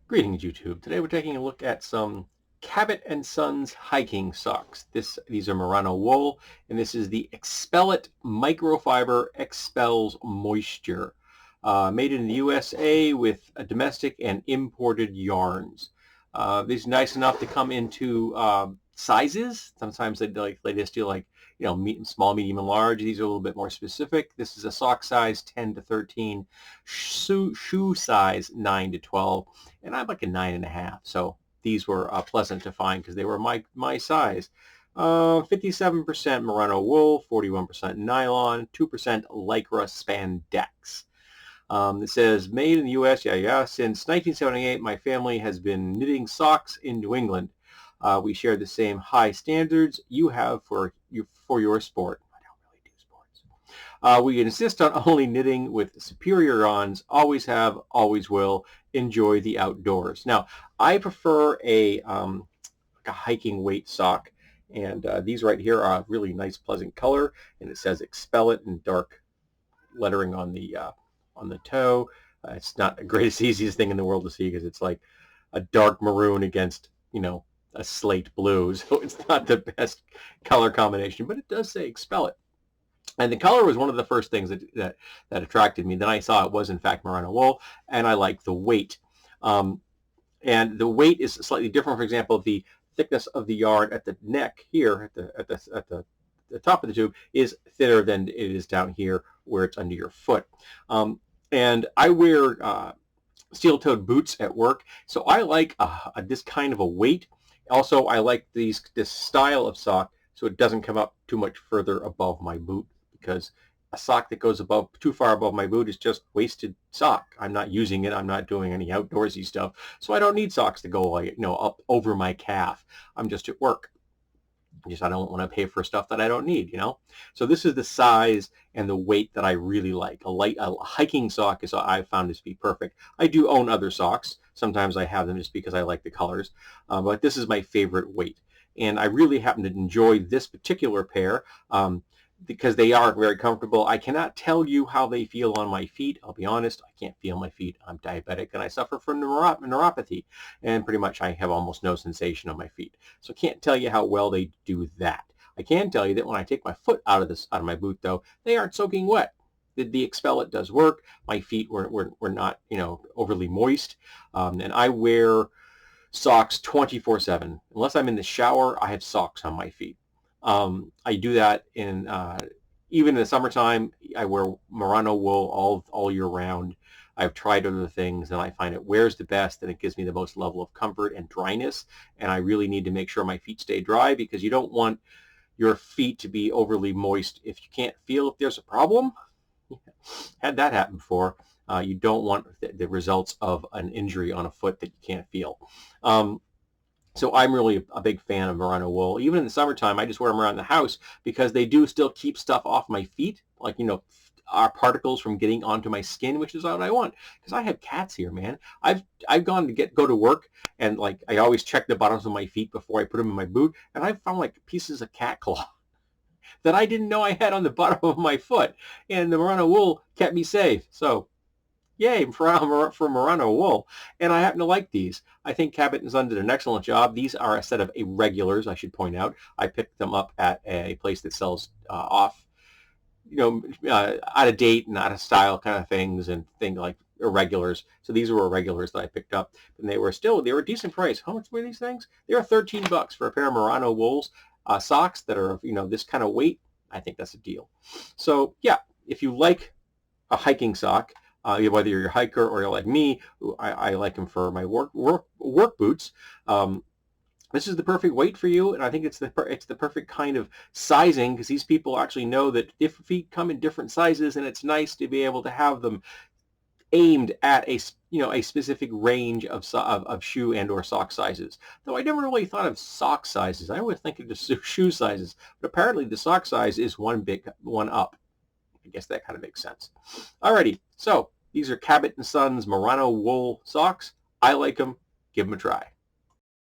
Greetings, YouTube. Today we're taking a look at some Cabot and Sons hiking socks. These are Merino wool, and this is the Expel It Microfiber Expels Moisture. Made in the USA with domestic and imported yarns. These are nice enough to come into sizes. Sometimes they just do like small, medium, and large. These are a little bit more specific. This is a sock size 10 to 13, shoe size 9 to 12, and I'm like a 9.5. So these were pleasant to find because they were my size. 57% merino wool, 41% nylon, 2% lycra spandex. It says made in the U.S. Yeah. Since 1978, my family has been knitting socks in New England. We share the same high standards you have for your sport. I don't really do sports. We insist on only knitting with superior yarns. Always have, always will. Enjoy the outdoors. Now, I prefer like a hiking weight sock, and these right here are a really nice, pleasant color, and it says "Expel It" in dark lettering on the toe. It's not the greatest, easiest thing in the world to see because it's like a dark maroon against, a slate blue. So it's not the best color combination, but it does say expel it. And the color was one of the first things that attracted me. Then I saw it was in fact merino wool, and I liked the weight. And the weight is slightly different. For example, the thickness of the yarn at the neck here, at the top of the tube, is thinner than it is down here where it's under your foot. And I wear steel-toed boots at work, so I like this kind of a weight. Also, I like this style of sock so it doesn't come up too much further above my boot, because a sock that goes too far above my boot is just wasted sock. I'm not using it. I'm not doing any outdoorsy stuff, so I don't need socks to go like up over my calf. I'm just at work. I don't want to pay for stuff that I don't need. So this is the size and the weight that I really like. A hiking sock is I've found this to be perfect. I do own other socks. Sometimes I have them just because I like the colors, but this is my favorite weight. And I really happen to enjoy this particular pair because they are very comfortable. I cannot tell you how they feel on my feet. I'll be honest, I can't feel my feet. I'm diabetic and I suffer from neuropathy, and pretty much I have almost no sensation on my feet. So I can't tell you how well they do that. I can tell you that when I take my foot out of my boot, though, they aren't soaking wet. The Expel It does work. My feet were not overly moist, and I wear socks 24/7. Unless I'm in the shower, I have socks on my feet. I do that even in the summertime. I wear merino wool all year round. I've tried other things, and I find it wears the best, and it gives me the most level of comfort and dryness. And I really need to make sure my feet stay dry, because you don't want your feet to be overly moist if you can't feel if there's a problem. Had that happen before. You don't want the results of an injury on a foot that you can't feel. So I'm really a big fan of merino wool. Even in the summertime, I just wear them around the house because they do still keep stuff off my feet, like, our particles from getting onto my skin, which is what I want. Because I have cats here, man. I've gone to go to work, and like I always check the bottoms of my feet before I put them in my boot, and I've found like pieces of cat claw that I didn't know I had on the bottom of my foot, and the merino wool kept me safe. So yay for merino wool. And I happen to like these. I think Cabot and Sons did an excellent job. These are a set of irregulars, I should point out. I picked them up at a place that sells out of date and out of style kind of things, and things like irregulars. So these were irregulars that I picked up, and they were a decent price. How much were these things? They were $13 for a pair of merino wools socks that are this kind of weight. I think that's a deal. So yeah, if you like a hiking sock, whether you're a hiker or you're like me, I like them for my work boots. This is the perfect weight for you, and I think it's the perfect kind of sizing, because these people actually know that different feet come in different sizes, and it's nice to be able to have them aimed at a specific range of shoe and or sock sizes. Though I never really thought of sock sizes. I always think of the shoe sizes, but apparently the sock size is one up. I guess that kind of makes sense. Alrighty, so these are Cabot and Sons merino wool socks. I like them. Give them a try.